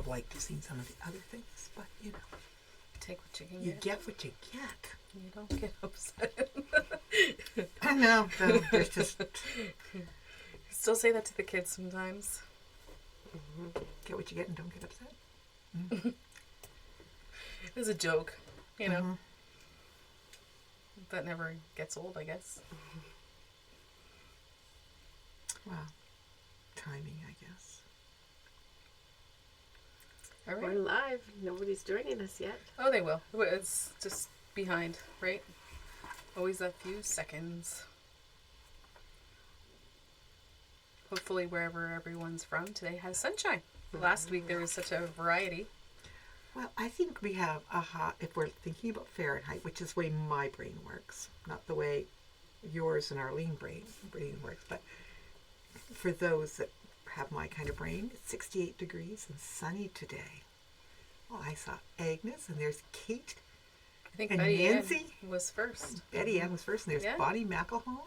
have liked to have seen some of the other things, but you know. Take what you can You get. get what you get. You don't get upset. I know. There's just... Still say that to the kids sometimes. Get what you get and don't get upset. Mm-hmm. It was a joke, you know. Mm-hmm. That never gets old, I guess. Well, timing, I guess. All right. We're live. Nobody's joining us yet. Oh, they will. It's just behind, right? Always a few seconds. Hopefully wherever everyone's from today has sunshine. Last week there was such a variety. Well, I think we have if we're thinking about Fahrenheit, which is the way my brain works, not the way yours and Arlene's brain works, but for those that have my kind of brain, it's 68 degrees and sunny today. Well, I saw Agnes, and there's Kate. I think and Betty Nancy Ann was first. Betty Ann was first, and there's Bonnie McElhone.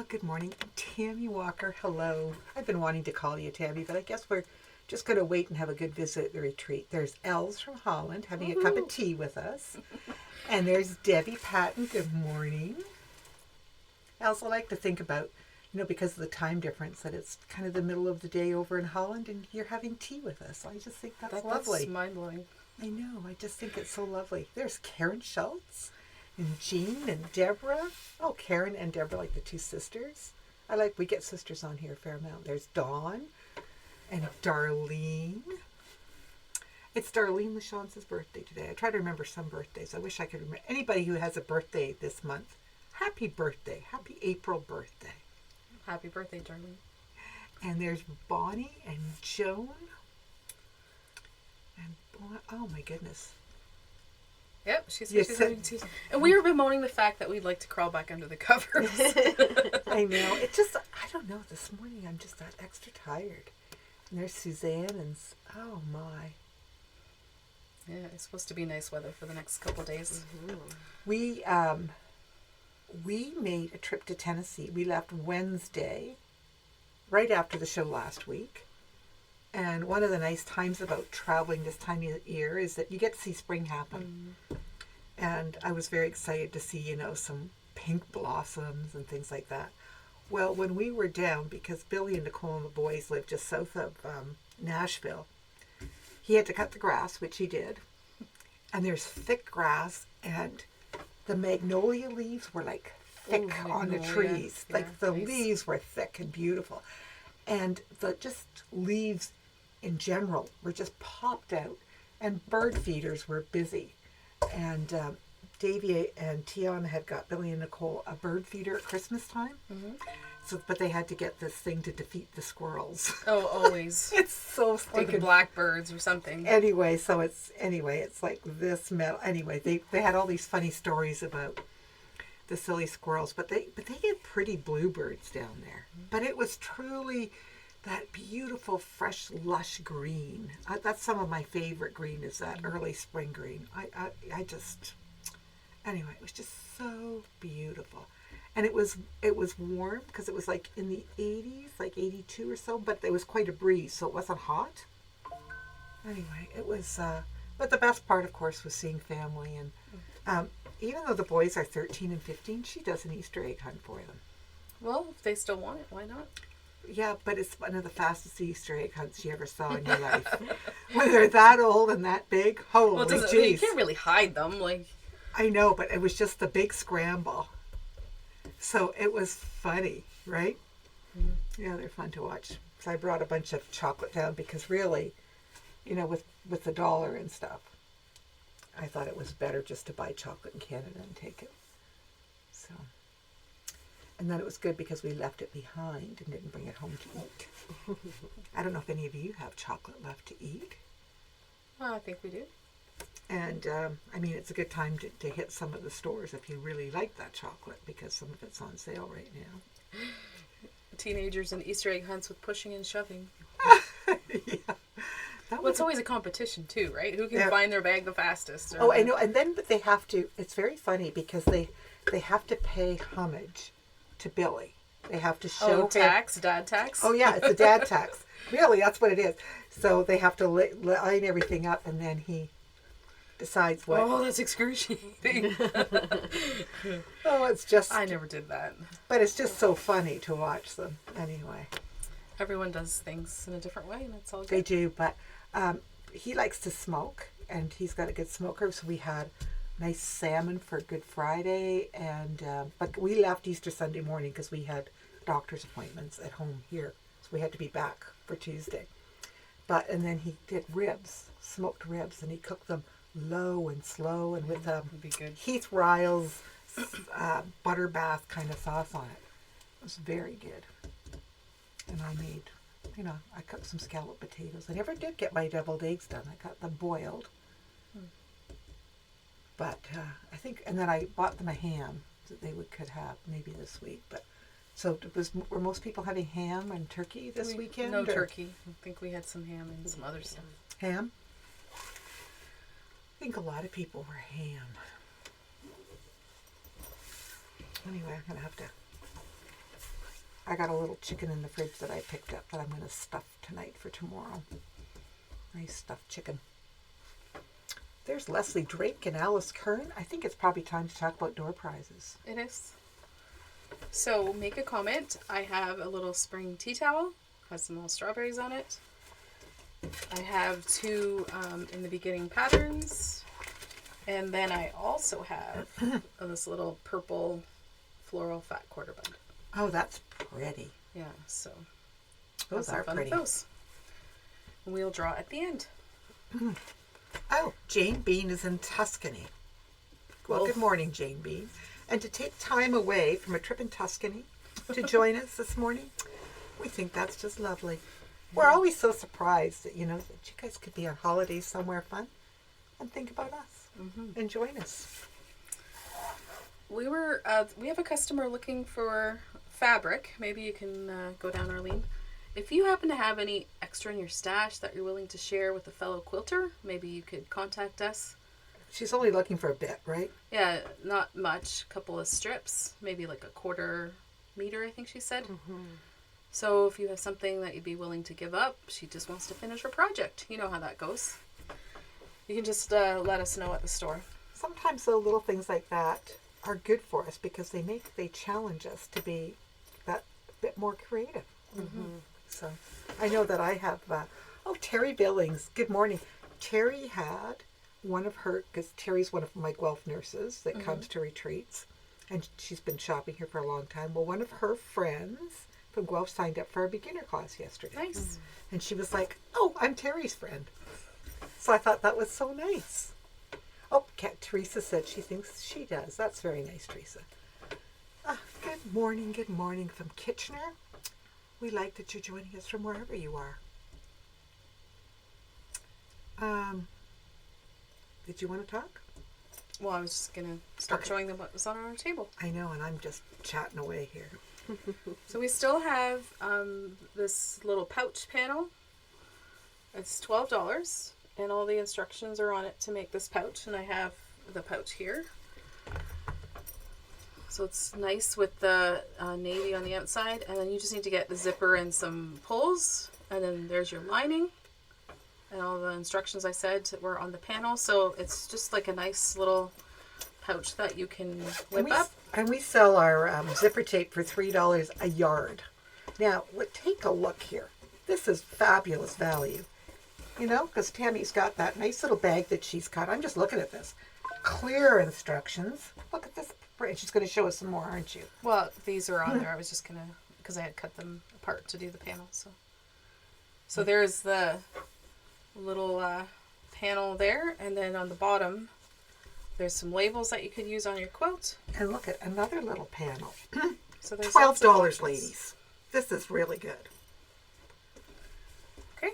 Good morning. Tammy Walker, hello. I've been wanting to call you Tammy, but I guess we're just going to wait and have a good visit at the retreat. There's Els from Holland having a cup of tea with us. And there's Debbie Patton. Good morning. Els, I like to think about, because of the time difference, that it's kind of the middle of the day over in Holland and you're having tea with us. I just think that's lovely. That's mind-blowing. I know. I just think it's so lovely. There's Karen Schultz and Jean and Deborah. Oh, Karen and Deborah, like the two sisters. We get sisters on here a fair amount. There's Dawn and Darlene. It's Darlene LaChance's birthday today. I try to remember some birthdays. I wish I could remember. Anybody who has a birthday this month, happy birthday. Happy April birthday. Happy birthday, Darlene. And there's Bonnie and Joan. And oh my goodness. Yep, she's having tea. And we were bemoaning the fact that we'd like to crawl back under the covers. I know. It just, I don't know. This morning I'm just that extra tired. And there's Suzanne and, oh my. Yeah, it's supposed to be nice weather for the next couple of days. Mm-hmm. We made a trip to Tennessee. We left Wednesday, right after the show last week. And one of the nice times about traveling this time of year is that you get to see spring happen. Mm. And I was very excited to see, some pink blossoms and things like that. Well, when we were down, because Billy and Nicole and the boys live just south of Nashville, he had to cut the grass, which he did. And there's thick grass, and the magnolia leaves were like thick on the trees. Yeah, the leaves were thick and beautiful. And the just leaves in general were just popped out, and bird feeders were busy. And Davey and Tiana had got Billy and Nicole a bird feeder at Christmas time. Mm-hmm. But they had to get this thing to defeat the squirrels. Oh, always. It's so stinking. Or the blackbirds or something. Anyway, it's like this metal. Anyway, they had all these funny stories about the silly squirrels, but they get pretty bluebirds down there. Mm-hmm. But it was truly that beautiful, fresh, lush green. That's some of my favorite green, is that early spring green. Anyway, it was just so beautiful. And it was warm because it was like in the 80s, like 82 or so, but there was quite a breeze, so it wasn't hot. Anyway, it was, but the best part, of course, was seeing family. And even though the boys are 13 and 15, she does an Easter egg hunt for them. Well, if they still want it, why not? Yeah, but it's one of the fastest Easter egg hunts you ever saw in your life. When they're that old and that big, holy jeez. You can't really hide them, I know, but it was just the big scramble. So it was funny, right? Mm. Yeah, they're fun to watch. So I brought a bunch of chocolate down because really, with the dollar and stuff, I thought it was better just to buy chocolate in Canada and take it. So, and then it was good because we left it behind and didn't bring it home to eat. I don't know if any of you have chocolate left to eat. I think we do. And, it's a good time to hit some of the stores if you really like that chocolate, because some of it's on sale right now. Teenagers and Easter egg hunts with pushing and shoving. Yeah. It's always a competition too, right? Who can find their bag the fastest? I know. And then they have to, it's very funny because they have to pay homage to Billy. They have to show Oh, tax, dad tax. Oh yeah, it's a dad tax. Really, that's what it is. So they have to line everything up, and then he decides what. Oh, that's excruciating. Oh, it's just. I never did that. But it's just so funny to watch them. Anyway, Everyone does things in a different way, and it's all good. they do. But he likes to smoke, and he's got a good smoker. So we had nice salmon for Good Friday, and but we left Easter Sunday morning because we had doctor's appointments at home here, so we had to be back for Tuesday. And then he did ribs, smoked ribs, and he cooked them low and slow and with Would be good. Heath Ryle's butter bath kind of sauce on it. It was very good. And I made, I cooked some scalloped potatoes. I never did get my deviled eggs done. I got them boiled. But I think, and then I bought them a ham that they could have maybe this week. But so were most people having ham and turkey this weekend? No turkey. I think we had some ham and some other stuff. Ham? I think a lot of people were ham. Anyway, I'm going to have to... I got a little chicken in the fridge that I picked up that I'm going to stuff tonight for tomorrow. Nice stuffed chicken. There's Leslie Drake and Alice Kern. I think it's probably time to talk about door prizes. It is. So make a comment. I have a little spring tea towel. Has some little strawberries on it. I have 2 in the beginning patterns. And then I also have this little purple floral fat quarter bund. Oh, that's pretty. Yeah, so Those have are some fun pretty. with those. And we'll draw at the end. Oh, Jane Bean is in Tuscany. Well, Cool. good morning, Jane Bean. And to take time away from a trip in Tuscany to join us this morning, we think that's just lovely. We're always so surprised that, that you guys could be on holidays somewhere fun and think about us and join us. We have a customer looking for fabric. Maybe you can go down, Arlene. If you happen to have any extra in your stash that you're willing to share with a fellow quilter, maybe you could contact us. She's only looking for a bit, right? Yeah, not much. A couple of strips, maybe like a 1/4 meter, I think she said. So if you have something that you'd be willing to give up, she just wants to finish her project. You know how that goes. You can just let us know at the store. Sometimes the little things like that are good for us because they challenge us to be that bit more creative. So I know that I have, Terry Billings, good morning. Terry had one of her, because Terry's one of my Guelph nurses that comes to retreats, and she's been shopping here for a long time. Well, one of her friends from Guelph signed up for a beginner class yesterday. Nice. And she was like, oh, I'm Terry's friend. So I thought that was so nice. Oh, Teresa said she thinks she does. That's very nice, Teresa. Good morning from Kitchener. We like that you're joining us from wherever you are. Did you want to talk? Well, I was just going to start showing them what was on our table. I know, and I'm just chatting away here. So we still have this little pouch panel. It's $12, and all the instructions are on it to make this pouch, and I have the pouch here. So it's nice with the navy on the outside, and then you just need to get the zipper and some pulls, and then there's your lining, and all the instructions I said were on the panel. So it's just like a nice little pouch that you can whip up. And we sell our zipper tape for $3 a yard. Now, take a look here. This is fabulous value. Because Tammy's got that nice little bag that she's got. I'm just looking at this. Clear instructions. Look at this. She's going to show us some more, aren't you? Well, these are on there. I was just going to, because I had cut them apart to do the panel. So there's the little panel there. And then on the bottom, there's some labels that you could use on your quilt. And look at another little panel. So there's $12, ladies. This is really good. Okay.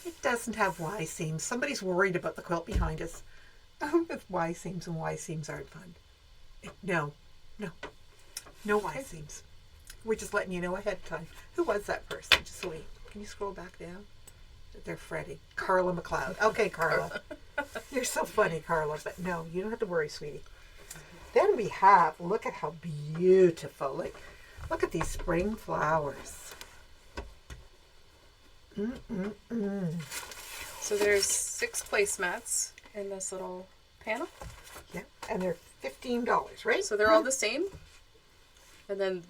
It doesn't have Y seams. Somebody's worried about the quilt behind us. With Y seams, and Y seams aren't fun. No Y seams. We're just letting you know ahead of time. Who was that person? Just wait. Can you scroll back down? They're Freddie. Carla McLeod. Okay, Carla. You're so funny, Carla, but no, you don't have to worry, sweetie. Then we have, look at how beautiful, like, look at these spring flowers. So there's 6 placemats in this little panel. Yeah, and they're $15, right? So they're all the same. And then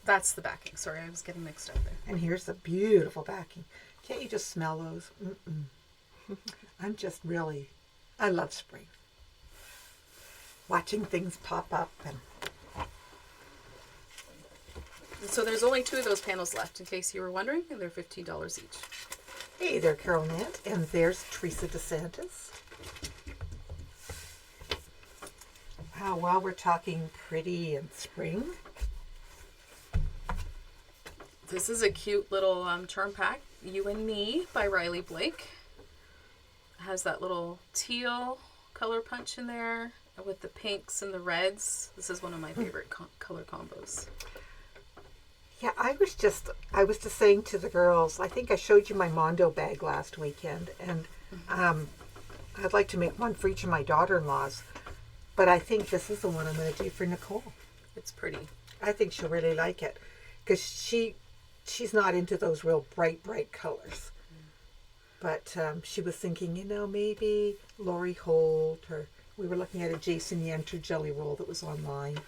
that's the backing. Sorry, I was getting mixed up there. And here's the beautiful backing. Can't you just smell those? I'm just really, I love spring. Watching things pop up. And so there's only 2 of those panels left, in case you were wondering, and they're $15 each. hey there, Carol Nant, and there's Teresa DeSantis. Wow, while we're talking pretty and spring, This is a cute little charm pack, You and Me by Riley Blake. It has that little teal color punch in there with the pinks and the reds. This is one of my favorite color combos. yeah, I was just saying to the girls, I think I showed you my Mondo bag last weekend, and I'd like to make one for each of my daughter-in-laws, but I think this is the one I'm going to do for Nicole. It's pretty. I think she'll really like it, because she's not into those real bright colors. But she was thinking, maybe Lori Holt, or we were looking at a Jason Yenter jelly roll that was online.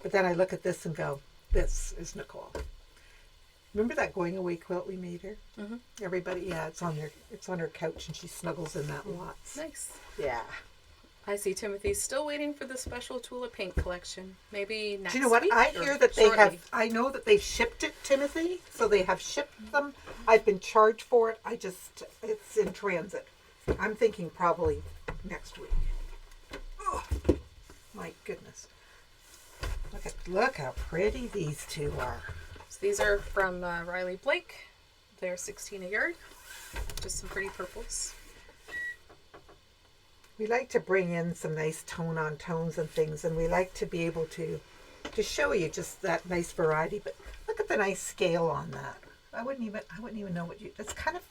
But then I look at this and go, this is Nicole. Remember that going away quilt we made her? Mm-hmm. Everybody, yeah, it's on her couch, and she snuggles in that lots. Nice. Yeah. I see Timothy's still waiting for the special Tulip Paint collection. Maybe next week. Do you know what? I hear that they shortly. have, I know that they've shipped it, Timothy. So they have shipped them. I've been charged for it. It's in transit. I'm thinking probably next week. Oh, my goodness. Look how pretty these 2 are. So these are from Riley Blake. They're $16 a yard. Just some pretty purples. We like to bring in some nice tone on tones and things, and we like to be able to show you just that nice variety. But look at the nice scale on that. I wouldn't even know what it's kind of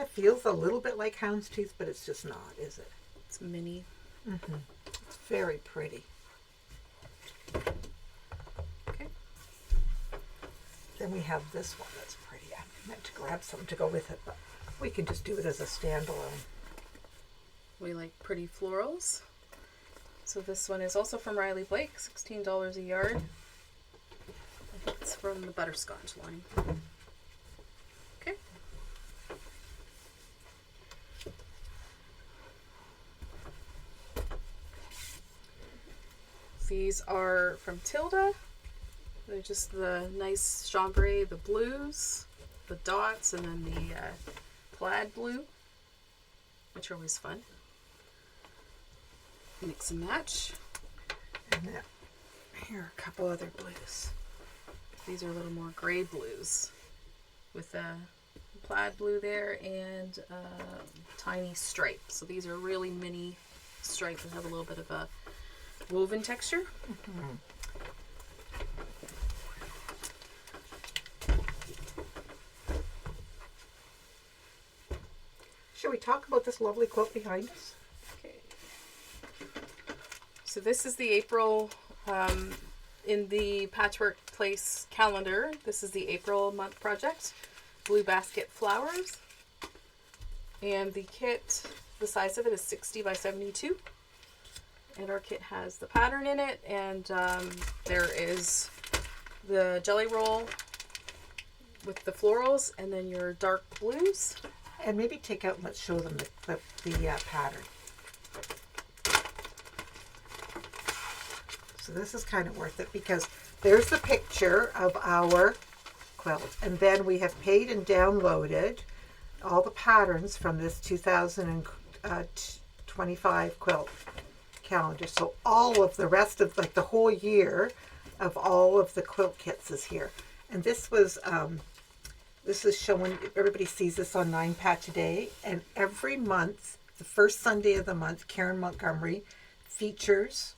feels a little bit like houndstooth, but it's just not, is it? It's mini. It's very pretty. Okay. Then we have this one that's pretty. I meant to grab something to go with it, but we can just do it as a standalone. We like pretty florals. So this one is also from Riley Blake, $16 a yard. I think it's from the butterscotch line. Okay. These are from Tilda. They're just the nice chambray, the blues, the dots, and then the plaid blue, which are always fun. Mix and match. And then here are a couple other blues. These are a little more gray blues with a plaid blue there and a tiny stripe. So these are really mini stripes and have a little bit of a woven texture. Shall we talk about this lovely quilt behind us? Okay. So this is the April, in the Patchwork Place calendar, this is the April month project. Blue basket flowers. And the kit, the size of it is 60 by 72. And our kit has the pattern in it, and there is the jelly roll with the florals, and then your dark blues. And maybe take out and let's show them the pattern. So this is kind of worth it, because there's the picture of our quilt, and then we have paid and downloaded all the patterns from this 2025 quilt calendar. So all of the rest of, like, the whole year of all of the quilt kits is here. And this was this is showing, everybody sees this on 9 Patch a Day, and every month, the first Sunday of the month, Karen Montgomery features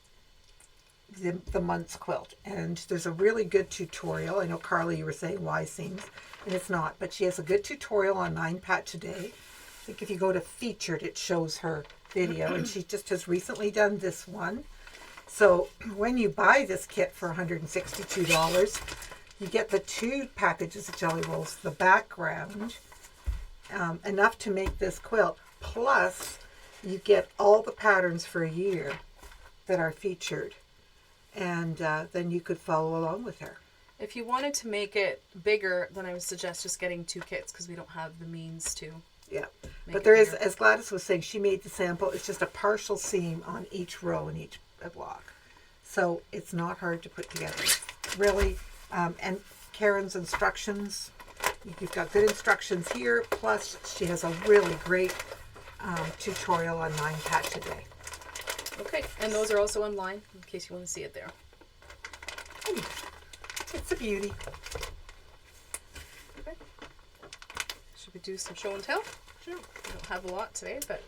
the month's quilt. And there's a really good tutorial. I know, Carly, you were saying why seams, and it's not, but she has a good tutorial on 9 Patch a Day think if you go to featured, it shows her video, and she just has recently done this one. So when you buy this kit for $162, you get the 2 packages of jelly rolls, the background, enough to make this quilt, plus you get all the patterns for a year that are featured, and then you could follow along with her. If you wanted to make it bigger, then I would suggest just getting 2 kits because we don't have the means to. Yeah, make but it there is, bigger. as Gladys was saying, she made the sample. It's just a partial seam on each row in each block, so it's not hard to put together. Really, and Karen's instructions, you've got good instructions here. Plus, she has a really great tutorial on 9 patch a day. Okay, and those are also online in case you want to see it there. It's a beauty. Okay. Should we do some show and tell? Sure. We don't have a lot today, but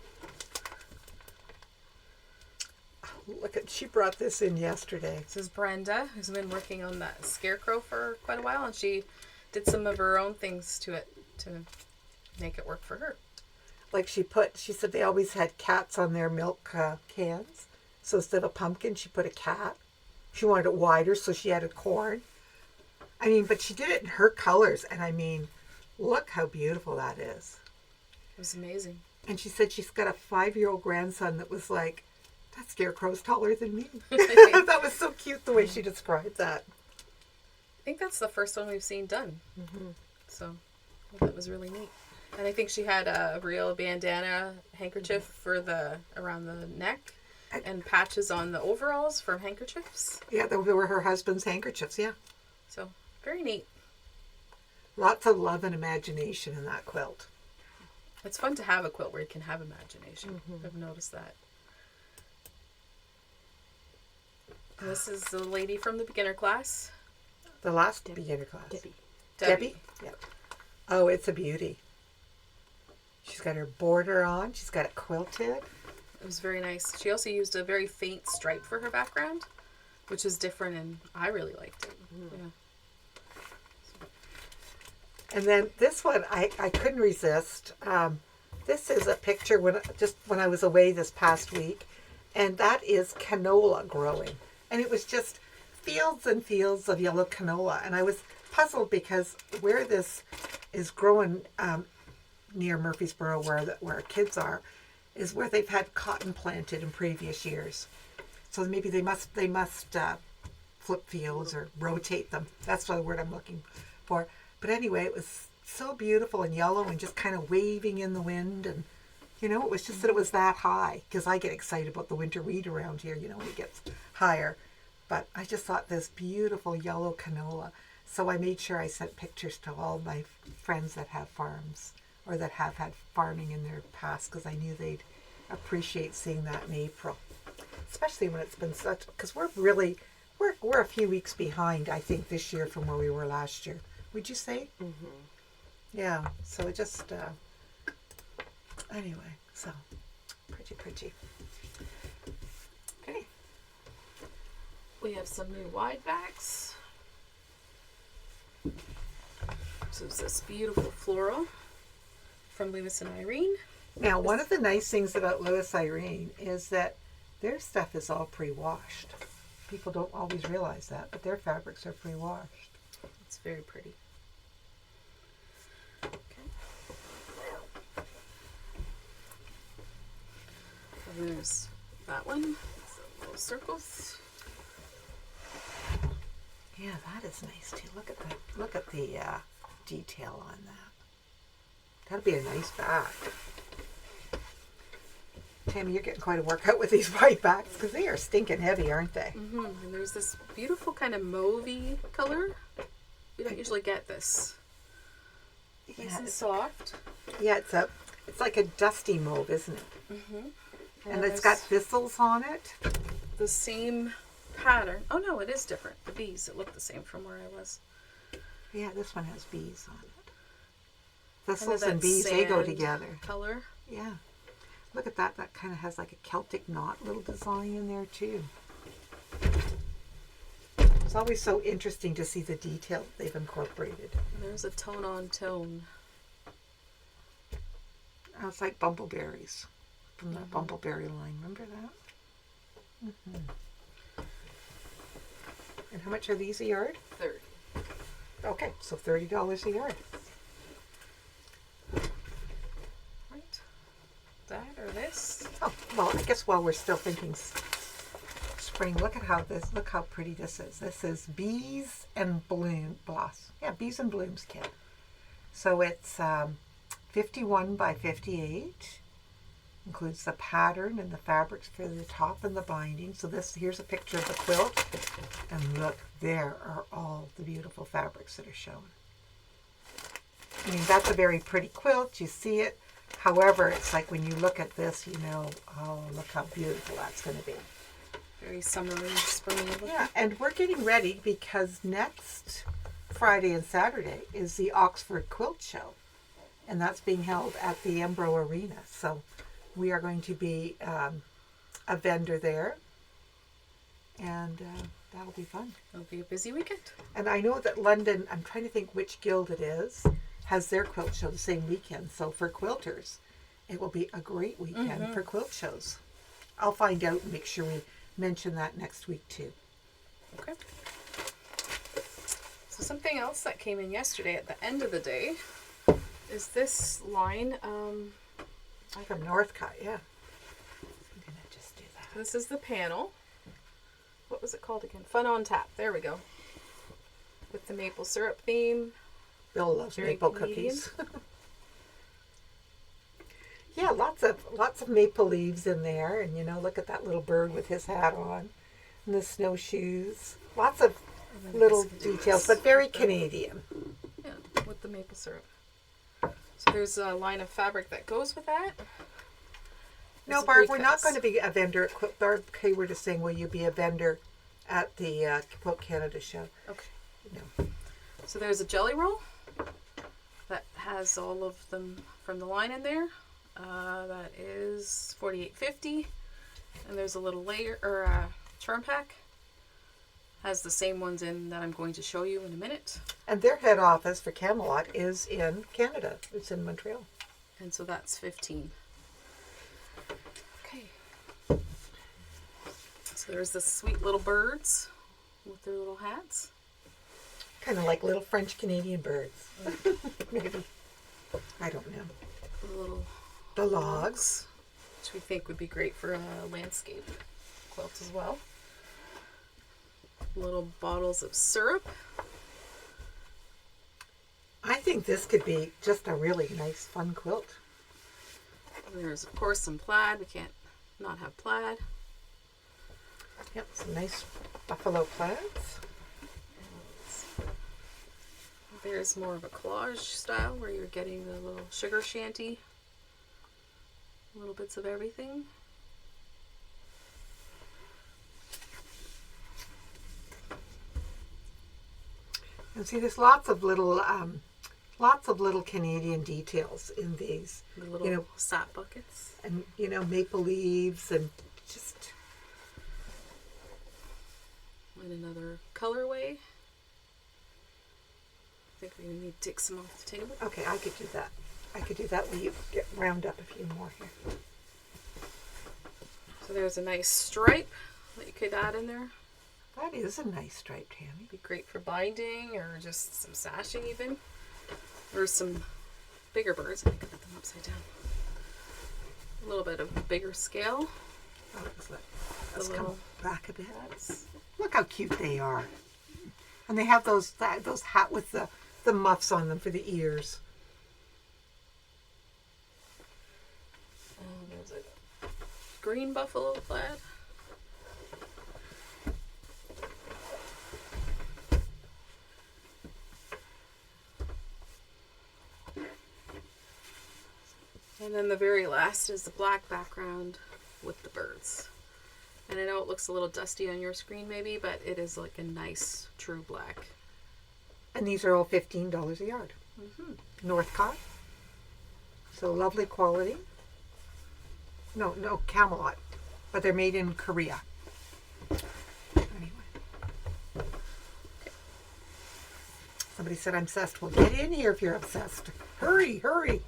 Look at, she brought this in yesterday. this is Brenda, who's been working on that scarecrow for quite a while, and she did some of her own things to it to make it work for her. Like she said they always had cats on their milk cans. So instead of a pumpkin, she put a cat. She wanted it wider, so she added corn. I mean, but she did it in her colors. And I mean, look how beautiful that is. It was amazing. And she said she's got a 5-year-old grandson that was like, that scarecrow's taller than me. That was so cute the way she described that. I think that's the first one we've seen done. So that was really neat. And I think she had a real bandana handkerchief for the around the neck, and patches on the overalls for handkerchiefs. Yeah, they were her husband's handkerchiefs, yeah. So very neat. Lots of love and imagination in that quilt. It's fun to have a quilt where you can have imagination. I've noticed that. And this is the lady from the beginner class. The last beginner class. Debbie. Debbie? Yep. Oh, it's a beauty. She's got her border on. She's got it quilted. It was very nice. She also used a very faint stripe for her background, which is different, and I really liked it. Yeah. And then this one, I couldn't resist. This is a picture when I was away this past week, and that is canola growing. And it was just fields and fields of yellow canola. And I was puzzled because where this is growing near Murfreesboro, where our kids are, is where they've had cotton planted in previous years. So maybe they must flip fields or rotate them. That's the word I'm looking for. But anyway, it was so beautiful and yellow and just kind of waving in the wind. And, you know, it was just that it was that high. Because I get excited about the winter wheat around here, you know, when it gets higher. But I just thought this beautiful yellow canola. So I made sure I sent pictures to all my friends that have farms or that have had farming in their past, because I knew they'd appreciate seeing that in April. Especially when it's been such, because we're a few weeks behind, I think, this year from where we were last year. Would you say? Yeah, so it just, anyway, so, pretty. Okay. We have some new widebacks. So it's this beautiful floral from Lewis and Irene. Now, one of the nice things about Lewis Irene is that their stuff is all pre-washed. People don't always realize that, but their fabrics are pre-washed. It's very pretty. Okay. And there's that one. Some little circles. Yeah, that is nice too. Look at that. Look at the detail on that. That'd be a nice back. Tammy, you're getting quite a workout with these white backs because they are stinking heavy, aren't they? And there's this beautiful kind of mauvey color. We don't usually get this. Nice and soft. Yeah, it's like a dusty mauve, isn't it? And it's got thistles on it. The same pattern. Oh no, it is different. The bees, it looked the same from where I was. Yeah, this one has bees on it. Kind of Thistles that and bees, they go sand together. Color. Yeah. Look at that. That kind of has like a Celtic knot little design in there too. It's always so interesting to see the detail they've incorporated. And there's a tone on tone. It's like bumbleberries from that bumbleberry line. Remember that? And how much are these a yard? 30. Okay, so $30 a yard. Right. That or this. Oh, well, I guess while we're still thinking spring, look how pretty this is. This is Bees and Bloom Bloss. Yeah, Bees and Blooms kit. So it's 51 by 58. Includes the pattern and the fabrics for the top and the binding. So here's a picture of the quilt. And look, there are all the beautiful fabrics that are shown. I mean, that's a very pretty quilt. You see it. However, it's like when you look at this, you know, oh, look how beautiful that's going to be. Very summery, springy looking. Yeah, and we're getting ready because next Friday and Saturday is the Oxford Quilt Show. And that's being held at the Embro Arena. So we are going to be a vendor there. And that'll be fun. It'll be a busy weekend. And I know that London, I'm trying to think which guild it is, has their quilt show the same weekend. So for quilters, it will be a great weekend for quilt shows. I'll find out and make sure we mention that next week too. Okay. So something else that came in yesterday at the end of the day is this line. From Northcott, yeah. I'm going to just do that. This is the panel. What was it called again? Fun on Tap. There we go. With the maple syrup theme. Bill loves Very maple Canadian. cookies. Yeah, lots of maple leaves in there, and you know, look at that little bird with his hat on, and the snowshoes. Lots of little details, but very Canadian. Yeah, with the maple syrup. So there's a line of fabric that goes with that. No, There's Barb, we're not precuts. going to be a vendor at Quilt. Barb Kay were just saying, will you be a vendor at the Quilt Canada show? Okay. No. So there's a jelly roll that has all of them from the line in there. That is $48.50, and there's a little layer or a charm pack. Has the same ones in that I'm going to show you in a minute. And their head office for Camelot is in Canada. It's in Montreal. And so that's $15. Okay. So there's the sweet little birds with their little hats. Kind of like little French Canadian birds. Maybe. I don't know. The little The logs. which we think would be great for a landscape quilt as well. Little bottles of syrup. I think this could be just a really nice, fun quilt. There's, of course, some plaid. We can't not have plaid. Yep, some nice buffalo plaids. There's more of a collage style where you're getting the little sugar shanty. Little bits of everything. And see, there's lots of little Canadian details in these. The little You know, sap buckets. and you know, maple leaves and just. And another colorway. I think we're going to need to take some off the table. Okay, I could do that. I could do that when you round up a few more here. So there's a nice stripe that you could add in there. That is a nice stripe, Tammy. Be great for binding or just some sashing even. Or some bigger birds. I think I put them upside down. A little bit of bigger scale. Oh, let's The come little back a bit. hats. Look how cute they are. And they have those hat with the muffs on them for the ears. And there's a green buffalo plaid. And then the very last is the black background with the birds. And I know it looks a little dusty on your screen maybe, but it is like a nice true black. And these are all $15 a yard. Northcott. So lovely quality. No, Camelot. But they're made in Korea. Anyway. Somebody said I'm obsessed. Well, get in here if you're obsessed. Hurry, hurry.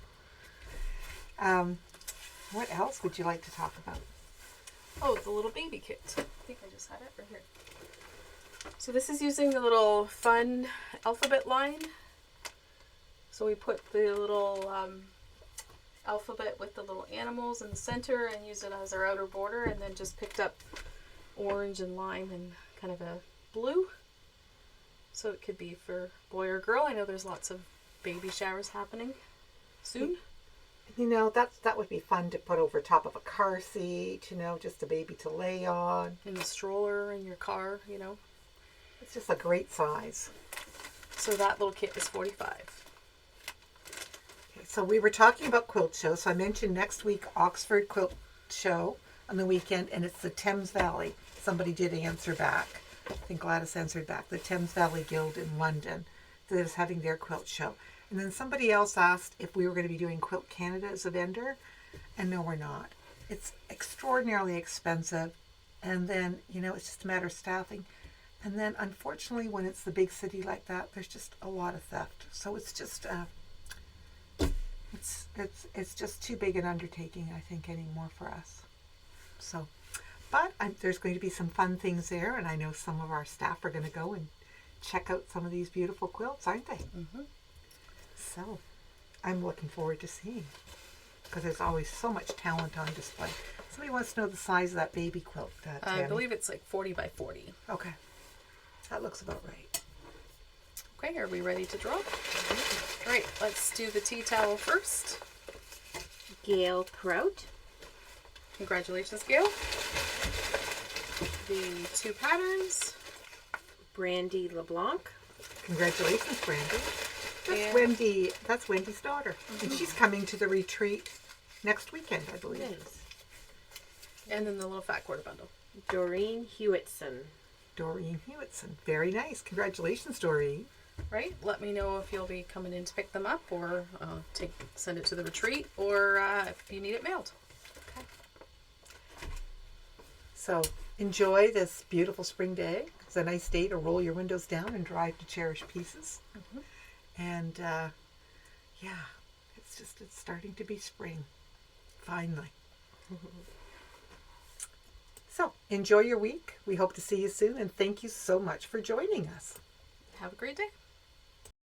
What else would you like to talk about? Oh, the little baby kit. I think I just had it right here. So this is using the little fun alphabet line. So we put the little alphabet with the little animals in the center and used it as our outer border, and then just picked up orange and lime and kind of a blue. So it could be for boy or girl. I know there's lots of baby showers happening soon. You know, that would be fun to put over top of a car seat, you know, just a baby to lay on. In the stroller in your car, you know. It's just a great size. So that little kit is $45. Okay, so we were talking about quilt shows. So I mentioned next week Oxford Quilt Show on the weekend, and it's the Thames Valley. Somebody did answer back. I think Gladys answered back. The Thames Valley Guild in London that is having their quilt show. And then somebody else asked if we were going to be doing Quilt Canada as a vendor. And no, we're not. It's extraordinarily expensive. And then, you know, it's just a matter of staffing. And then, unfortunately, when it's the big city like that, there's just a lot of theft. So it's just, it's just too big an undertaking, I think, anymore for us. So, but there's going to be some fun things there. And I know some of our staff are going to go and check out some of these beautiful quilts, aren't they? Mm-hmm. So, I'm looking forward to seeing, because there's always so much talent on display. Somebody wants to know the size of that baby quilt. I believe it's like 40 by 40. Okay. That looks about right. Okay, are we ready to draw? All right, let's do the tea towel first. Gail Prout. Congratulations, Gail. The two patterns. Brandy LeBlanc. Congratulations, Brandy. And- That's Wendy's daughter. And she's coming to the retreat next weekend, I believe. Nice. And then the little fat quarter bundle. Doreen Hewitson. Doreen Hewitson. Very nice. Congratulations, Doreen. Right? Let me know if you'll be coming in to pick them up, or send it to the retreat, or if you need it mailed. Okay. So enjoy this beautiful spring day. It's a nice day to roll your windows down and drive to Cherished Pieces. Mm-hmm. And yeah, it's starting to be spring, finally. So enjoy your week. We hope to see you soon, and thank you so much for joining us. Have a great day.